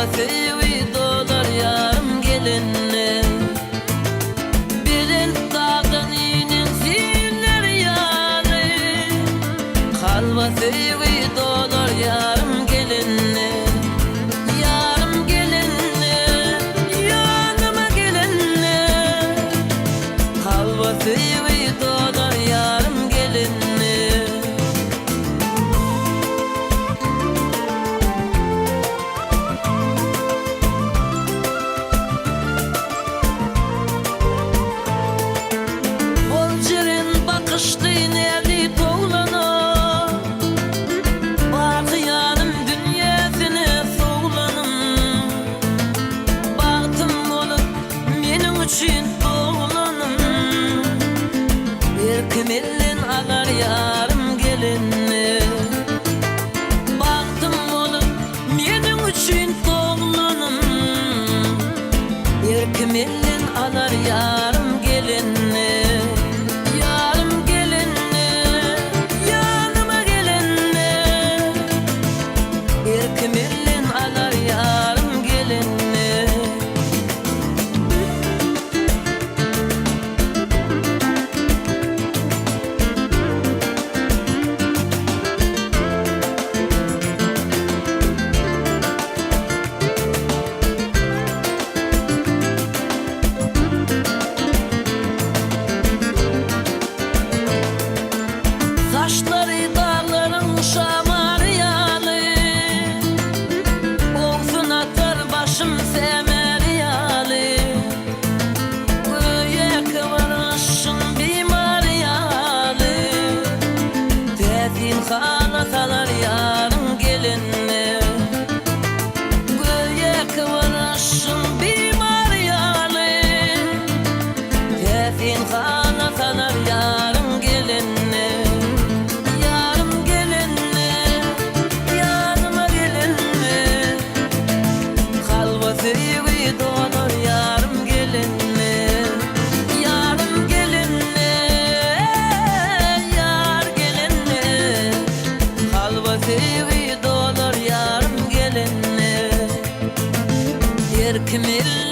Halvası dolar yarım gelinne. Birin dağdan inin ziller yarı. Halvası dolar yarım gelinne. Yarım gelinne, yanıma gelinne. Halvası dolar yarım gelinne. Bakıştığın eli doğlana, bakıyanım dünyasını soğlanım. Baktım olup benim için doğlanım. Bir kimillin alar yarım gelinne. Baktım olup benim için doğlanım. Bir kimillin alar yarım gelinne. Kimillin alar yarım gelinne. Saçları dağların şamarı yağlı. Başım semeryalı. Göğe kıvırışın bimaryalı. Tezin halatalar yarım gelinne. Göğe kıvırışın bimaryalı. Tezin halatalar yarım gelinne. Yarım gelinne, yanıma gelinne. Halvası dolar yarım gelinne. Yarım gelinne, yar gelinne. Halvası dolar yarım gelinne. Yer kimil